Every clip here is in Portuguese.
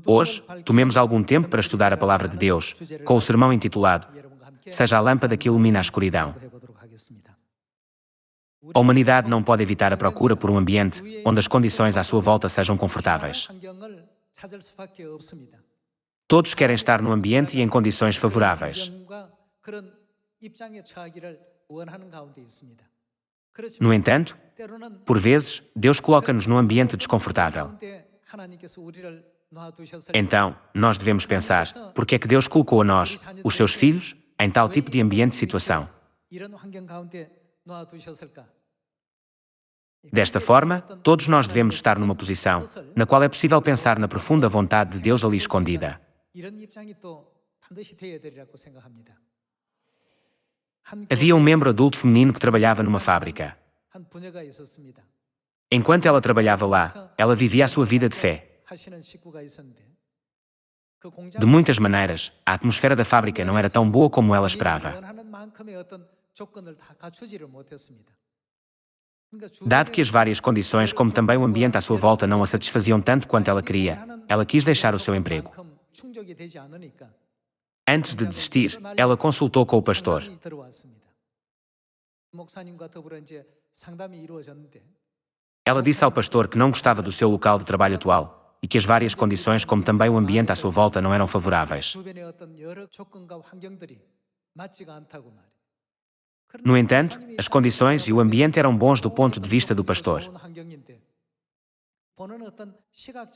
Hoje, tomemos algum tempo para estudar a Palavra de Deus, com o sermão intitulado Seja a lâmpada que ilumina a escuridão. A humanidade não pode evitar a procura por um ambiente onde as condições à sua volta sejam confortáveis. Todos querem estar num ambiente e em condições favoráveis. No entanto, por vezes, Deus coloca-nos num ambiente desconfortável. Então, nós devemos pensar, por que é que Deus colocou a nós, os seus filhos, em tal tipo de ambiente e situação? Desta forma, todos nós devemos estar numa posição na qual é possível pensar na profunda vontade de Deus ali escondida. Havia um membro adulto feminino que trabalhava numa fábrica. Enquanto ela trabalhava lá, ela vivia a sua vida de fé. De muitas maneiras, a atmosfera da fábrica não era tão boa como ela esperava. Dado que as várias condições, como também o ambiente à sua volta, não a satisfaziam tanto quanto ela queria, ela quis deixar o seu emprego. Antes de desistir, ela consultou com o pastor. Ela disse ao pastor que não gostava do seu local de trabalho atual e que as várias condições, como também o ambiente à sua volta, não eram favoráveis. No entanto, as condições e o ambiente eram bons do ponto de vista do pastor.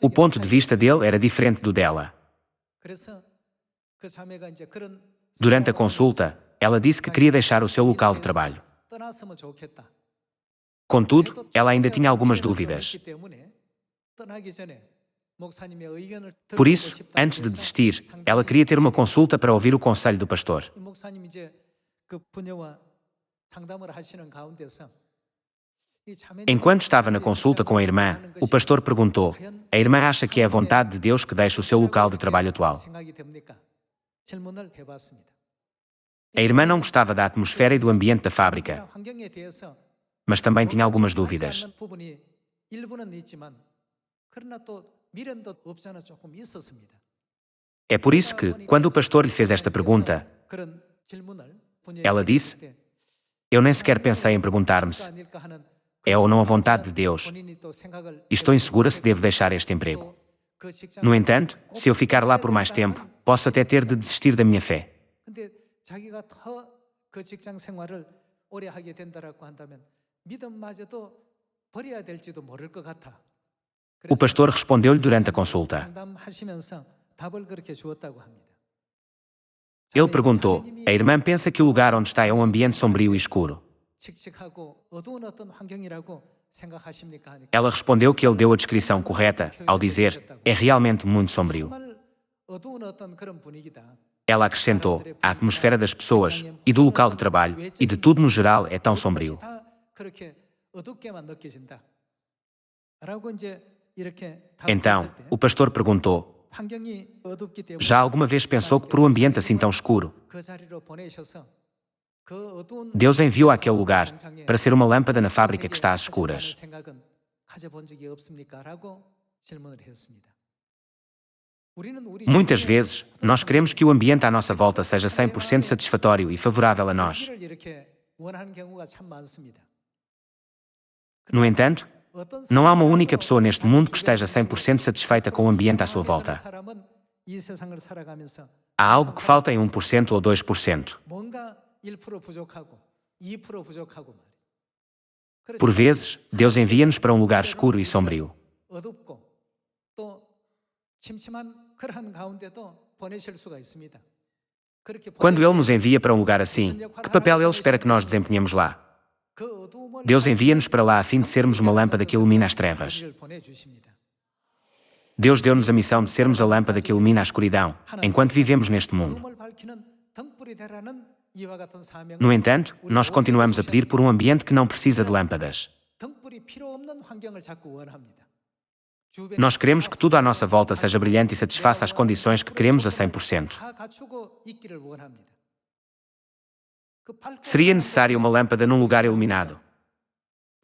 O ponto de vista dele era diferente do dela. Durante a consulta, ela disse que queria deixar o seu local de trabalho. Contudo, ela ainda tinha algumas dúvidas. Por isso, antes de desistir, ela queria ter uma consulta para ouvir o conselho do pastor. Enquanto estava na consulta com a irmã, o pastor perguntou: a irmã acha que é a vontade de Deus que deixe o seu local de trabalho atual? A irmã não gostava da atmosfera e do ambiente da fábrica, mas também tinha algumas dúvidas. É por isso que, quando o pastor lhe fez esta pergunta, ela disse: eu nem sequer pensei em perguntar-me se é ou não a vontade de Deus. E estou insegura se devo deixar este emprego. No entanto, se eu ficar lá por mais tempo, posso até ter de desistir da minha fé. O pastor respondeu-lhe durante a consulta. Ele perguntou: a irmã pensa que o lugar onde está é um ambiente sombrio e escuro? Ela respondeu que ele deu a descrição correta ao dizer: é realmente muito sombrio. Ela acrescentou: a atmosfera das pessoas e do local de trabalho e de tudo no geral é tão sombrio. Então, o pastor perguntou: já alguma vez pensou que por um ambiente assim tão escuro, Deus enviou àquele lugar para ser uma lâmpada na fábrica que está às escuras? Muitas vezes, nós queremos que o ambiente à nossa volta seja 100% satisfatório e favorável a nós. No entanto, não há uma única pessoa neste mundo que esteja 100% satisfeita com o ambiente à sua volta. Há algo que falta em 1% ou 2%. Por vezes, Deus envia-nos para um lugar escuro e sombrio. Quando Ele nos envia para um lugar assim, que papel Ele espera que nós desempenhemos lá? Deus envia-nos para lá a fim de sermos uma lâmpada que ilumina as trevas. Deus deu-nos a missão de sermos a lâmpada que ilumina a escuridão, enquanto vivemos neste mundo. No entanto, nós continuamos a pedir por um ambiente que não precisa de lâmpadas. Nós queremos que tudo à nossa volta seja brilhante e satisfaça as condições que queremos a 100%. Seria necessária uma lâmpada num lugar iluminado.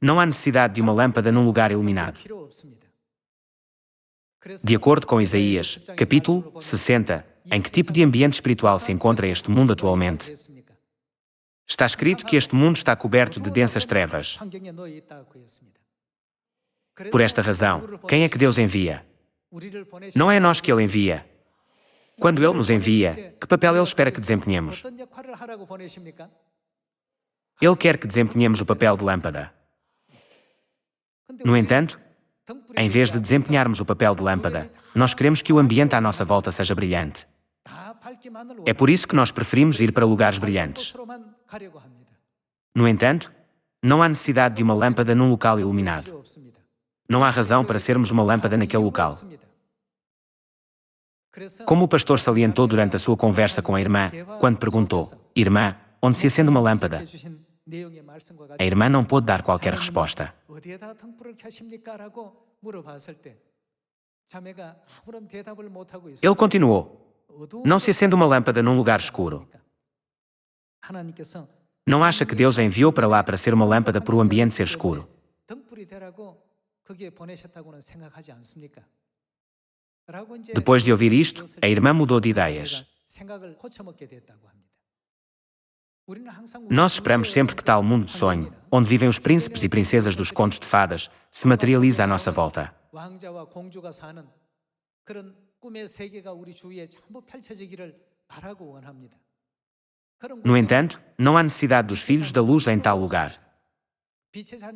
Não há necessidade de uma lâmpada num lugar iluminado. De acordo com Isaías, capítulo 60, em que tipo de ambiente espiritual se encontra este mundo atualmente? Está escrito que este mundo está coberto de densas trevas. Por esta razão, quem é que Deus envia? Não é nós que Ele envia. Quando Ele nos envia, que papel Ele espera que desempenhemos? Ele quer que desempenhemos o papel de lâmpada. No entanto, em vez de desempenharmos o papel de lâmpada, nós queremos que o ambiente à nossa volta seja brilhante. É por isso que nós preferimos ir para lugares brilhantes. No entanto, não há necessidade de uma lâmpada num local iluminado. Não há razão para sermos uma lâmpada naquele local. Como o pastor salientou durante a sua conversa com a irmã, quando perguntou: "Irmã, onde se acende uma lâmpada?" A irmã não pôde dar qualquer resposta. Ele continuou: "Não se acende uma lâmpada num lugar escuro." Não acha que Deus a enviou para lá para ser uma lâmpada por o ambiente ser escuro? Depois de ouvir isto, a irmã mudou de ideias. Nós esperamos sempre que tal mundo de sonho, onde vivem os príncipes e princesas dos contos de fadas, se materialize à nossa volta. No entanto, não há necessidade dos filhos da luz em tal lugar.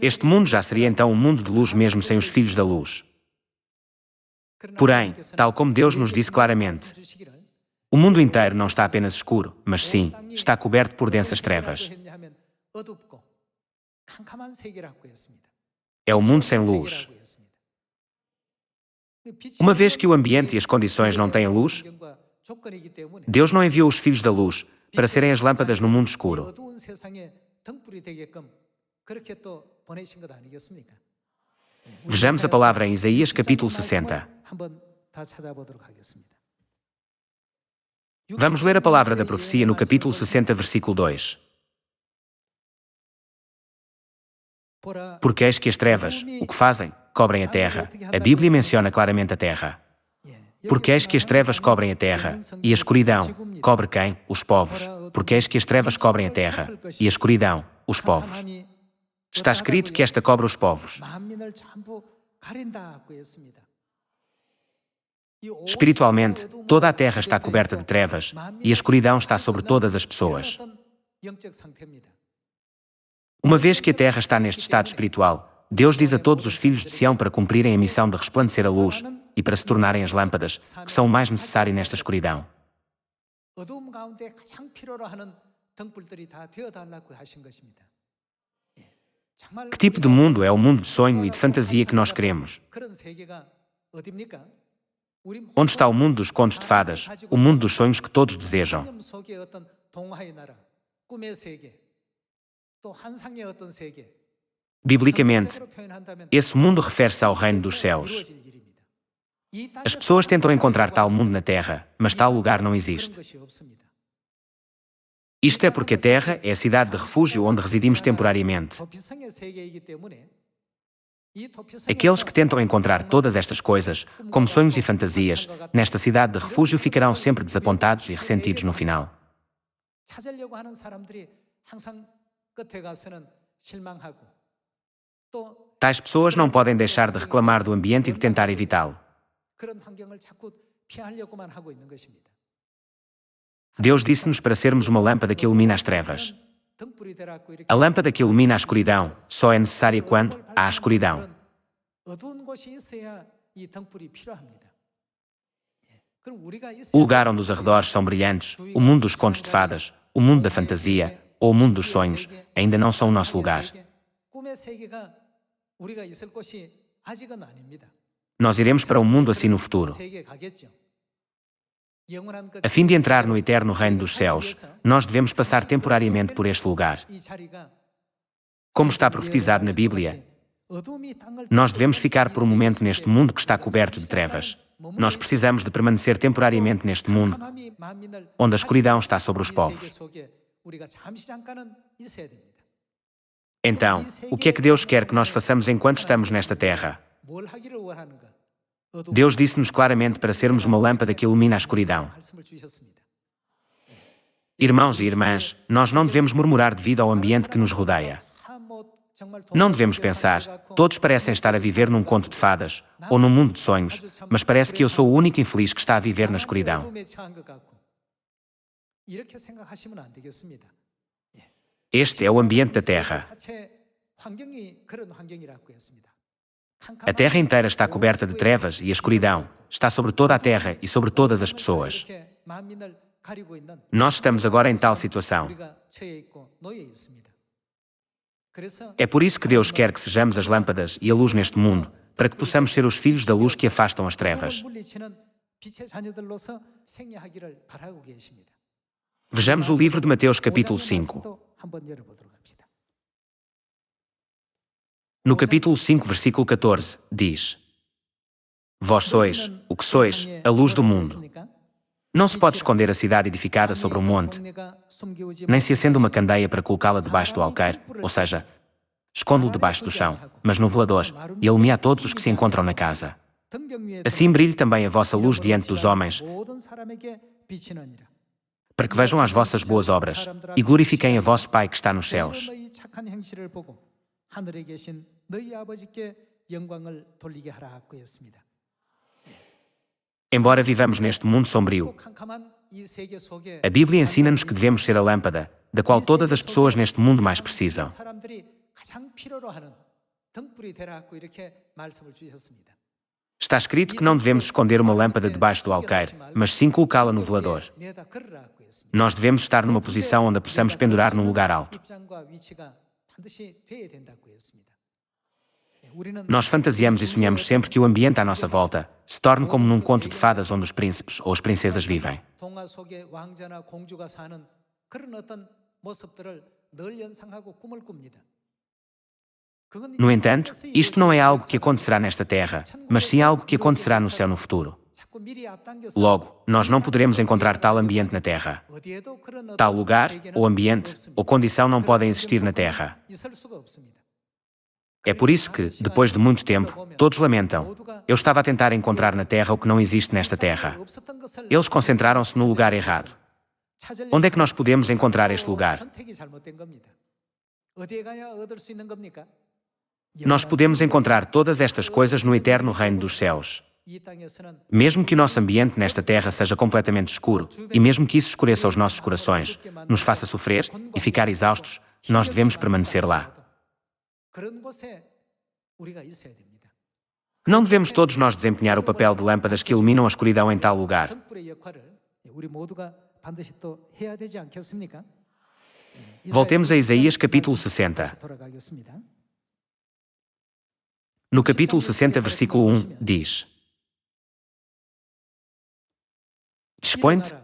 Este mundo já seria então um mundo de luz mesmo sem os filhos da luz. Porém, tal como Deus nos disse claramente, o mundo inteiro não está apenas escuro, mas sim, está coberto por densas trevas. É o mundo sem luz. Uma vez que o ambiente e as condições não têm luz, Deus não enviou os filhos da luz para serem as lâmpadas no mundo escuro. Vejamos a palavra em Isaías capítulo 60. Vamos ler a palavra da profecia no capítulo 60, versículo 2. Porque eis que as trevas, o que fazem, cobrem a terra. A Bíblia menciona claramente a terra. Porque eis que as trevas cobrem a terra, e a escuridão cobre quem? Os povos. Porque eis que as trevas cobrem a terra, e a escuridão, os povos. Está escrito que esta cobra os povos. Espiritualmente, toda a terra está coberta de trevas, e a escuridão está sobre todas as pessoas. Uma vez que a terra está neste estado espiritual, Deus diz a todos os filhos de Sião para cumprirem a missão de resplandecer a luz e para se tornarem as lâmpadas, que são o mais necessário nesta escuridão. Que tipo de mundo é o mundo de sonho e de fantasia que nós queremos? Onde está o mundo dos contos de fadas, o mundo dos sonhos que todos desejam? Biblicamente, esse mundo refere-se ao reino dos céus. As pessoas tentam encontrar tal mundo na Terra, mas tal lugar não existe. Isto é porque a Terra é a cidade de refúgio onde residimos temporariamente. Aqueles que tentam encontrar todas estas coisas, como sonhos e fantasias, nesta cidade de refúgio ficarão sempre desapontados e ressentidos no final. Tais pessoas não podem deixar de reclamar do ambiente e de tentar evitá-lo. Deus disse-nos para sermos uma lâmpada que ilumina as trevas. A lâmpada que ilumina a escuridão só é necessária quando há escuridão. O lugar onde os arredores são brilhantes, o mundo dos contos de fadas, o mundo da fantasia ou o mundo dos sonhos, ainda não são o nosso lugar. Nós iremos para um mundo assim no futuro. A fim de entrar no eterno reino dos céus, nós devemos passar temporariamente por este lugar. Como está profetizado na Bíblia, nós devemos ficar por um momento neste mundo que está coberto de trevas. Nós precisamos de permanecer temporariamente neste mundo, onde a escuridão está sobre os povos. Então, o que é que Deus quer que nós façamos enquanto estamos nesta terra? Deus disse-nos claramente para sermos uma lâmpada que ilumina a escuridão. Irmãos e irmãs, nós não devemos murmurar devido ao ambiente que nos rodeia. Não devemos pensar, todos parecem estar a viver num conto de fadas, ou num mundo de sonhos, mas parece que eu sou o único infeliz que está a viver na escuridão. Este é o ambiente da Terra. A Terra inteira está coberta de trevas e a escuridão está sobre toda a Terra e sobre todas as pessoas. Nós estamos agora em tal situação. É por isso que Deus quer que sejamos as lâmpadas e a luz neste mundo, para que possamos ser os filhos da luz que afastam as trevas. Vejamos o livro de Mateus capítulo 5. No capítulo 5, versículo 14, diz: Vós sois, o que sois, a luz do mundo. Não se pode esconder a cidade edificada sobre um monte, nem se acende uma candeia para colocá-la debaixo do alqueire, ou seja, esconde-o debaixo do chão, mas no velador, e ilumina a todos os que se encontram na casa. Assim brilhe também a vossa luz diante dos homens, para que vejam as vossas boas obras e glorifiquem a vosso Pai que está nos céus. Embora vivamos neste mundo sombrio, a Bíblia ensina-nos que devemos ser a lâmpada, da qual todas as pessoas neste mundo mais precisam. Está escrito que não devemos esconder uma lâmpada debaixo do alqueire, mas sim colocá-la no velador. Nós devemos estar numa posição onde a possamos pendurar num lugar alto. Nós fantasiamos e sonhamos sempre que o ambiente à nossa volta se torne como num conto de fadas onde os príncipes ou as princesas vivem. No entanto, isto não é algo que acontecerá nesta terra, mas sim algo que acontecerá no céu no futuro. Logo, nós não poderemos encontrar tal ambiente na terra. Tal lugar, ou ambiente, ou condição não podem existir na terra. É por isso que, depois de muito tempo, todos lamentam: eu estava a tentar encontrar na terra o que não existe nesta terra. Eles concentraram-se no lugar errado. Onde é que nós podemos encontrar este lugar? Nós podemos encontrar todas estas coisas no eterno reino dos céus. Mesmo que o nosso ambiente nesta terra seja completamente escuro, e mesmo que isso escureça os nossos corações, nos faça sofrer e ficar exaustos, nós devemos permanecer lá. Não devemos todos nós desempenhar o papel de lâmpadas que iluminam a escuridão em tal lugar. Voltemos a Isaías capítulo 60. No capítulo 60, versículo 1, diz: Dispõe-te.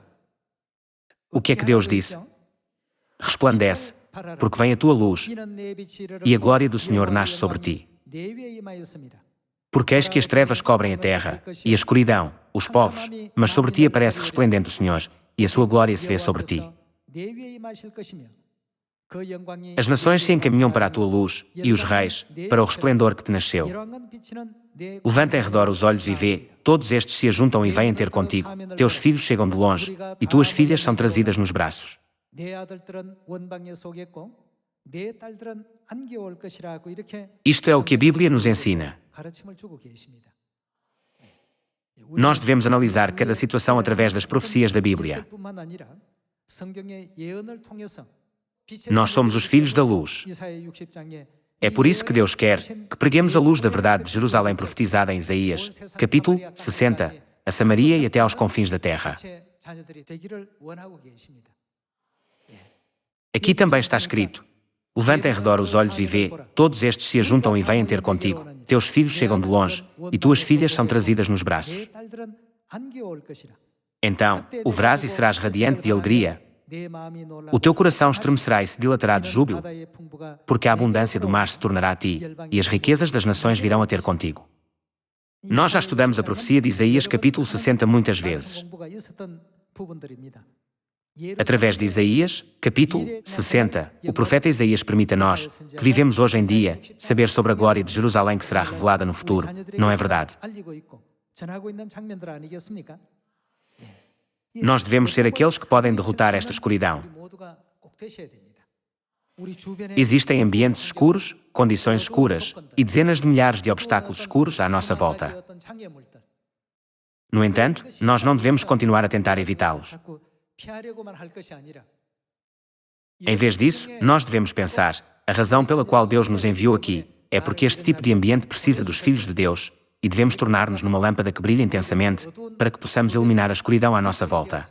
O que é que Deus disse? Resplandece, porque vem a tua luz, e a glória do Senhor nasce sobre ti. Porque eis que as trevas cobrem a terra, e a escuridão, os povos, mas sobre ti aparece resplendente o Senhor, e a sua glória se vê sobre ti. As nações se encaminham para a tua luz, e os reis, para o resplendor que te nasceu. Levanta em redor os olhos e vê, todos estes se ajuntam e vêm ter contigo, teus filhos chegam de longe, e tuas filhas são trazidas nos braços. Isto é o que a Bíblia nos ensina. Nós devemos analisar cada situação através das profecias da Bíblia. Nós somos os filhos da luz. É por isso que Deus quer que preguemos a luz da verdade de Jerusalém profetizada em Isaías, capítulo 60, a Samaria e até aos confins da terra. Aqui também está escrito: levanta em redor os olhos e vê, todos estes se ajuntam e vêm ter contigo, teus filhos chegam de longe, e tuas filhas são trazidas nos braços. Então, o verás e serás radiante de alegria. O teu coração estremecerá e se dilatará de júbilo, porque a abundância do mar se tornará a ti, e as riquezas das nações virão a ter contigo. Nós já estudamos a profecia de Isaías capítulo 60 muitas vezes. Através de Isaías, capítulo 60, o profeta Isaías permite a nós, que vivemos hoje em dia, saber sobre a glória de Jerusalém que será revelada no futuro, não é verdade? Nós devemos ser aqueles que podem derrotar esta escuridão. Existem ambientes escuros, condições escuras e dezenas de milhares de obstáculos escuros à nossa volta. No entanto, nós não devemos continuar a tentar evitá-los. Em vez disso, nós devemos pensar: a razão pela qual Deus nos enviou aqui é porque este tipo de ambiente precisa dos filhos de Deus e devemos tornar-nos numa lâmpada que brilha intensamente para que possamos iluminar a escuridão à nossa volta.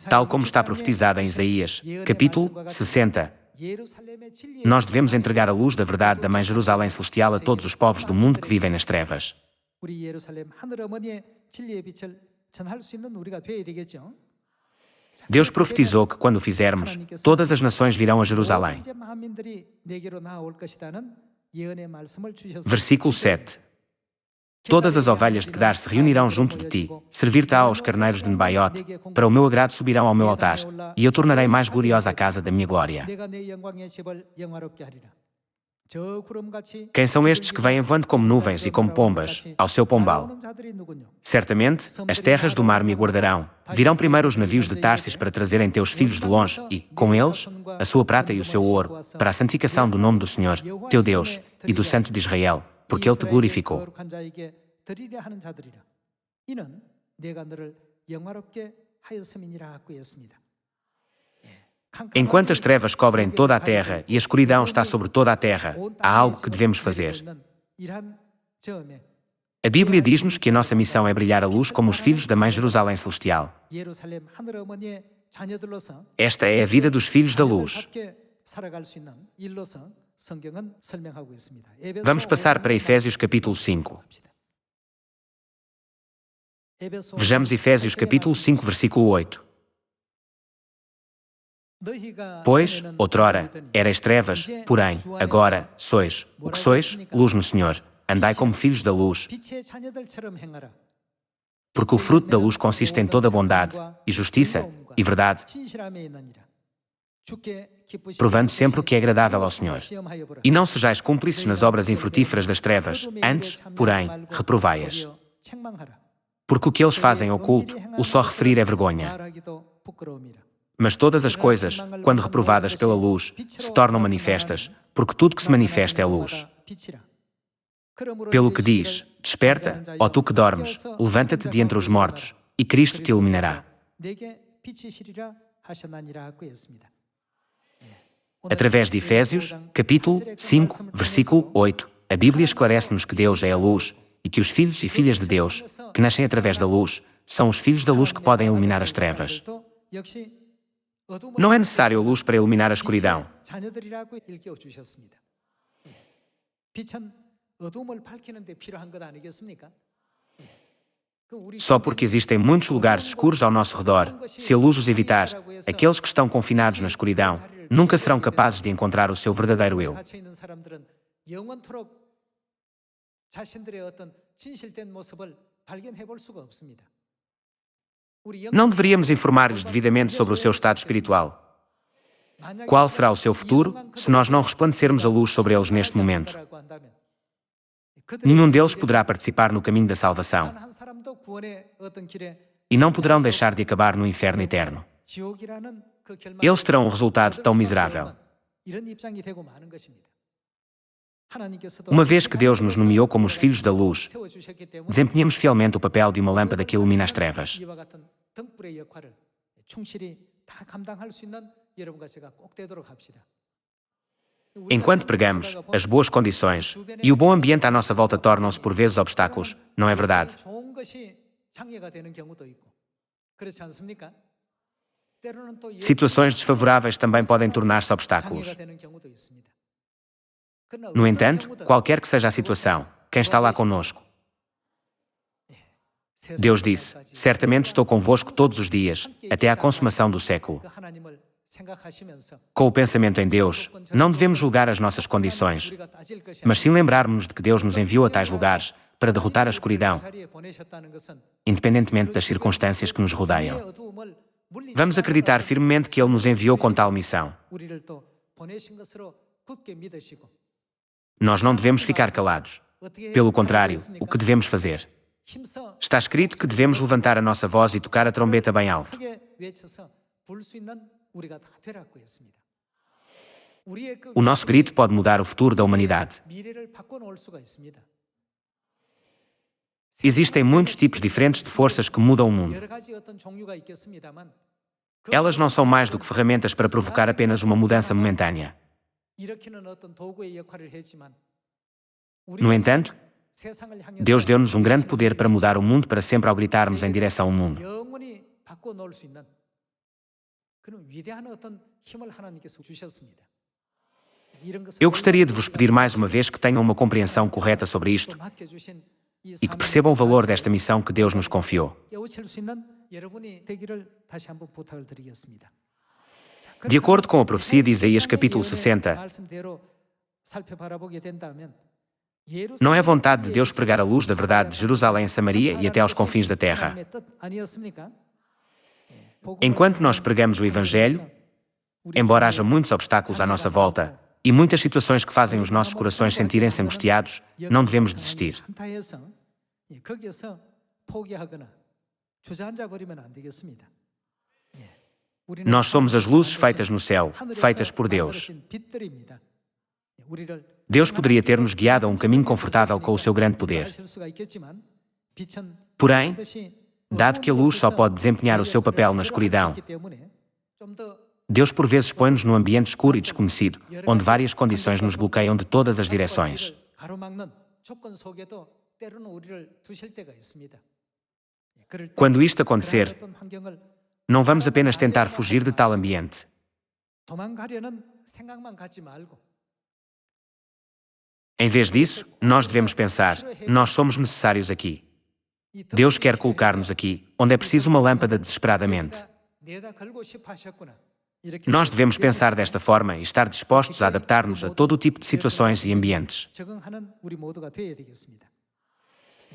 Tal como está profetizado em Isaías, capítulo 60, nós devemos entregar a luz da verdade da Mãe Jerusalém Celestial a todos os povos do mundo que vivem nas trevas. Deus profetizou que, quando o fizermos, todas as nações virão a Jerusalém. Versículo 7. Todas as ovelhas de Quedar se reunirão junto de ti, servir-te-á os carneiros de Nebaiote, para o meu agrado subirão ao meu altar, e eu tornarei mais gloriosa a casa da minha glória. Quem são estes que vêm voando como nuvens e como pombas, ao seu pombal? Certamente, as terras do mar me guardarão. Virão primeiro os navios de Tarsis para trazerem teus filhos de longe e, com eles, a sua prata e o seu ouro, para a santificação do nome do Senhor, teu Deus, e do Santo de Israel, porque Ele te glorificou. Enquanto as trevas cobrem toda a terra e a escuridão está sobre toda a terra, há algo que devemos fazer. A Bíblia diz-nos que a nossa missão é brilhar a luz como os filhos da Mãe Jerusalém Celestial. Esta é a vida dos filhos da luz. Vamos passar para Efésios capítulo 5. Vejamos Efésios capítulo 5, versículo 8. Pois, outrora, erais trevas, porém, agora sois, o que sois, luz no Senhor. Andai como filhos da luz. Porque o fruto da luz consiste em toda bondade, e justiça, e verdade, provando sempre o que é agradável ao Senhor. E não sejais cúmplices nas obras infrutíferas das trevas, antes, porém, reprovai-as. Porque o que eles fazem oculto, o só referir é vergonha. Mas todas as coisas, quando reprovadas pela luz, se tornam manifestas, porque tudo que se manifesta é luz. Pelo que diz: desperta, ó tu que dormes, levanta-te de entre os mortos, e Cristo te iluminará. Através de Efésios, capítulo 5, versículo 8, a Bíblia esclarece-nos que Deus é a luz e que os filhos e filhas de Deus, que nascem através da luz, são os filhos da luz que podem iluminar as trevas. Não é necessário a luz para iluminar a escuridão. Só porque existem muitos lugares escuros ao nosso redor, se a luz os evitar, aqueles que estão confinados na escuridão nunca serão capazes de encontrar o seu verdadeiro eu. Não deveríamos informar-lhes devidamente sobre o seu estado espiritual. Qual será o seu futuro se nós não resplandecermos a luz sobre eles neste momento? Nenhum deles poderá participar no caminho da salvação. E não poderão deixar de acabar no inferno eterno. Eles terão um resultado tão miserável. Uma vez que Deus nos nomeou como os filhos da luz, desempenhamos fielmente o papel de uma lâmpada que ilumina as trevas. Enquanto pregamos, as boas condições e o bom ambiente à nossa volta tornam-se por vezes obstáculos, não é verdade? Situações desfavoráveis também podem tornar-se obstáculos. No entanto, qualquer que seja a situação, quem está lá conosco? Deus disse: certamente estou convosco todos os dias, até à consumação do século. Com o pensamento em Deus, não devemos julgar as nossas condições, mas sim lembrarmos-nos de que Deus nos enviou a tais lugares para derrotar a escuridão, independentemente das circunstâncias que nos rodeiam. Vamos acreditar firmemente que Ele nos enviou com tal missão. Nós não devemos ficar calados. Pelo contrário, o que devemos fazer? Está escrito que devemos levantar a nossa voz e tocar a trombeta bem alto. O nosso grito pode mudar o futuro da humanidade. Existem muitos tipos diferentes de forças que mudam o mundo. Elas não são mais do que ferramentas para provocar apenas uma mudança momentânea. No entanto, Deus deu-nos um grande poder para mudar o mundo para sempre ao gritarmos em direção ao mundo. Eu gostaria de vos pedir mais uma vez que tenham uma compreensão correta sobre isto e que percebam o valor desta missão que Deus nos confiou. De acordo com a profecia de Isaías capítulo 60, não é vontade de Deus pregar a luz da verdade de Jerusalém a Samaria e até aos confins da terra. Enquanto nós pregamos o Evangelho, embora haja muitos obstáculos à nossa volta e muitas situações que fazem os nossos corações sentirem-se angustiados, não devemos desistir. Nós somos as luzes feitas no céu, feitas por Deus. Deus poderia ter-nos guiado a um caminho confortável com o seu grande poder. Porém, dado que a luz só pode desempenhar o seu papel na escuridão, Deus por vezes põe-nos num ambiente escuro e desconhecido, onde várias condições nos bloqueiam de todas as direções. Quando isto acontecer, não vamos apenas tentar fugir de tal ambiente. Em vez disso, nós devemos pensar, nós somos necessários aqui. Deus quer colocar-nos aqui, onde é preciso uma lâmpada desesperadamente. Nós devemos pensar desta forma e estar dispostos a adaptar-nos a todo o tipo de situações e ambientes.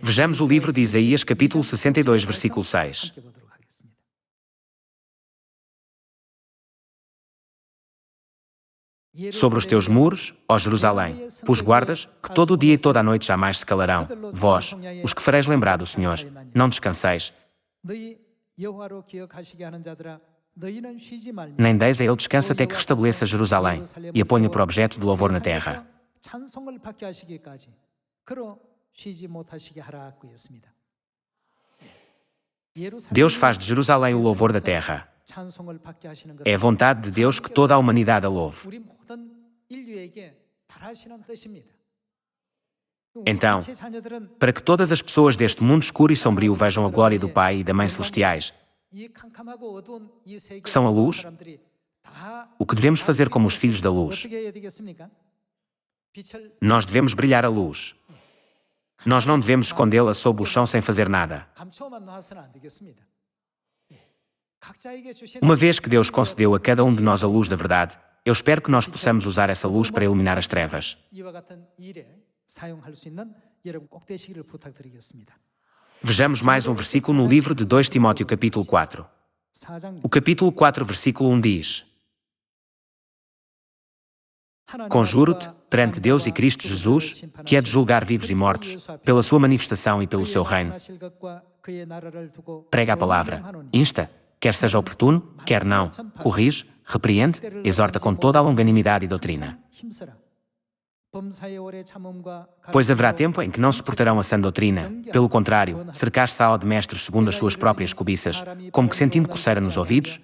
Vejamos o livro de Isaías, capítulo 62, versículo 6. Sobre os teus muros, ó Jerusalém, pus guardas, que todo o dia e toda a noite jamais se calarão. Vós, os que fareis lembrar do Senhor, não descanseis, nem deis a ele descanso até que restabeleça Jerusalém e a ponha por objeto de louvor na terra. Deus faz de Jerusalém o louvor da terra. É a vontade de Deus que toda a humanidade a louve. Então, para que todas as pessoas deste mundo escuro e sombrio vejam a glória do Pai e da Mãe Celestiais, que são a luz, o que devemos fazer como os filhos da luz? Nós devemos brilhar a luz. Nós não devemos escondê-la sob o chão sem fazer nada. Uma vez que Deus concedeu a cada um de nós a luz da verdade, eu espero que nós possamos usar essa luz para iluminar as trevas. Vejamos mais um versículo no livro de 2 Timóteo capítulo 4. O capítulo 4, versículo 1 diz: Conjuro-te, perante Deus e Cristo Jesus, que é de julgar vivos e mortos, pela sua manifestação e pelo seu reino. Prega a palavra, insta, quer seja oportuno, quer não, corrige, repreende, exorta com toda a longanimidade e doutrina. Pois haverá tempo em que não suportarão a sã doutrina, pelo contrário, cercar-se-á de mestres segundo as suas próprias cobiças, como que sentindo coceira nos ouvidos,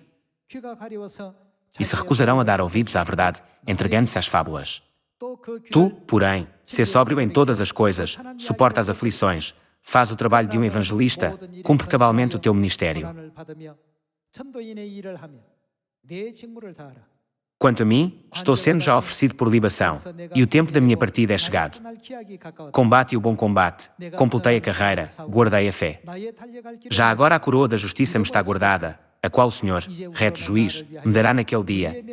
e se recusarão a dar ouvidos à verdade, entregando-se às fábulas. Tu, porém, sê sóbrio em todas as coisas, suporta as aflições, faz o trabalho de um evangelista, cumpre cabalmente o teu ministério. Quanto a mim, estou sendo já oferecido por libação, e o tempo da minha partida é chegado. Combate o bom combate, completei a carreira, guardei a fé. Já agora a coroa da justiça me está guardada, a qual o Senhor, reto juiz, me dará naquele dia.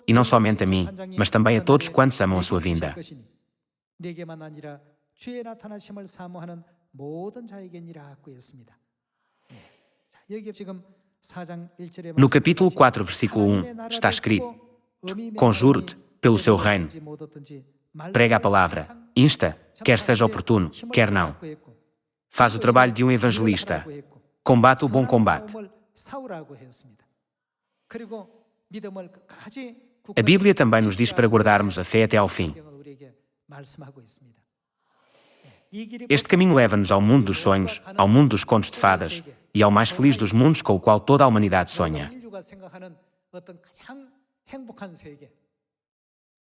E não somente a mim, mas também a todos quantos amam a sua vinda. No capítulo 4, versículo 1, está escrito: conjuro-te, pelo seu reino. Prega a palavra, insta, quer seja oportuno, quer não. Faz o trabalho de um evangelista. Combate o bom combate. A Bíblia também nos diz para guardarmos a fé até ao fim. Este caminho leva-nos ao mundo dos sonhos, ao mundo dos contos de fadas e ao mais feliz dos mundos com o qual toda a humanidade sonha.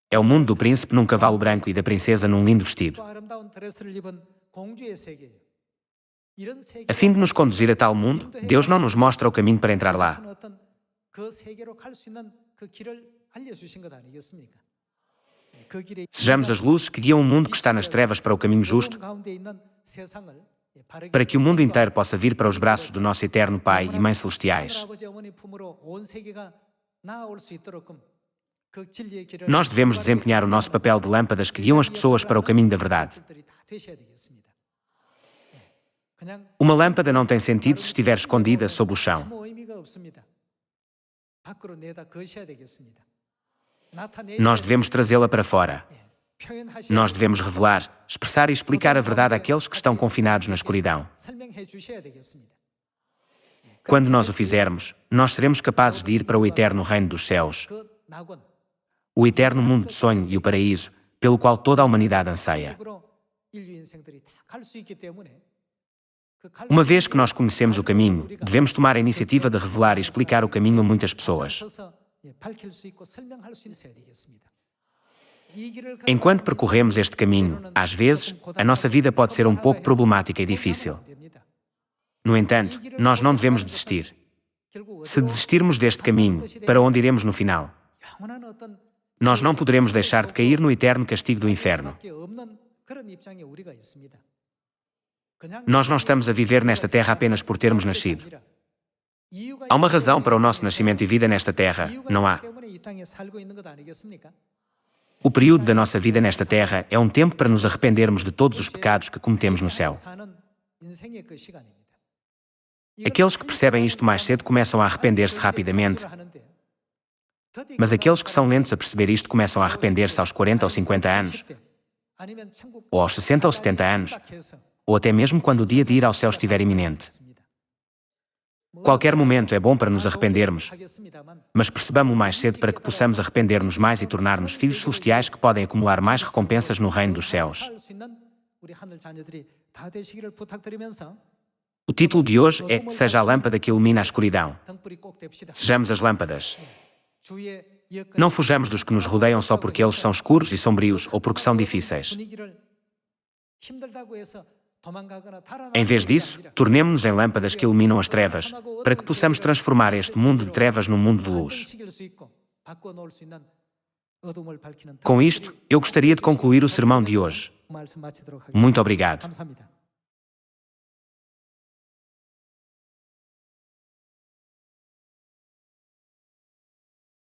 É o mundo do príncipe num cavalo branco e da princesa num lindo vestido. A fim de nos conduzir a tal mundo, Deus não nos mostra o caminho para entrar lá. Sejamos as luzes que guiam o mundo que está nas trevas para o caminho justo, para que o mundo inteiro possa vir para os braços do nosso eterno Pai e Mãe Celestiais. Nós devemos desempenhar o nosso papel de lâmpadas que guiam as pessoas para o caminho da verdade. Uma lâmpada não tem sentido se estiver escondida sob o chão. Nós devemos trazê-la para fora. Nós devemos revelar, expressar e explicar a verdade àqueles que estão confinados na escuridão. Quando nós o fizermos, nós seremos capazes de ir para o eterno reino dos céus, o eterno mundo de sonho e o paraíso, pelo qual toda a humanidade anseia. Uma vez que nós conhecemos o caminho, devemos tomar a iniciativa de revelar e explicar o caminho a muitas pessoas. Enquanto percorremos este caminho, às vezes, a nossa vida pode ser um pouco problemática e difícil. No entanto, nós não devemos desistir. Se desistirmos deste caminho, para onde iremos no final? Nós não poderemos deixar de cair no eterno castigo do inferno. Nós não estamos a viver nesta terra apenas por termos nascido. Há uma razão para o nosso nascimento e vida nesta terra, não há? O período da nossa vida nesta terra é um tempo para nos arrependermos de todos os pecados que cometemos no céu. Aqueles que percebem isto mais cedo começam a arrepender-se rapidamente, mas aqueles que são lentos a perceber isto começam a arrepender-se aos 40 ou 50 anos, ou aos 60 ou 70 anos, ou até mesmo quando o dia de ir ao céu estiver iminente. Qualquer momento é bom para nos arrependermos, mas percebamos-o mais cedo para que possamos arrepender-nos mais e tornar-nos filhos celestiais que podem acumular mais recompensas no reino dos céus. O título de hoje é Seja a lâmpada que ilumina a escuridão. Sejamos as lâmpadas. Não fujamos dos que nos rodeiam só porque eles são escuros e sombrios ou porque são difíceis. Em vez disso, tornemo-nos em lâmpadas que iluminam as trevas, para que possamos transformar este mundo de trevas num mundo de luz. Com isto, eu gostaria de concluir o sermão de hoje. Muito obrigado.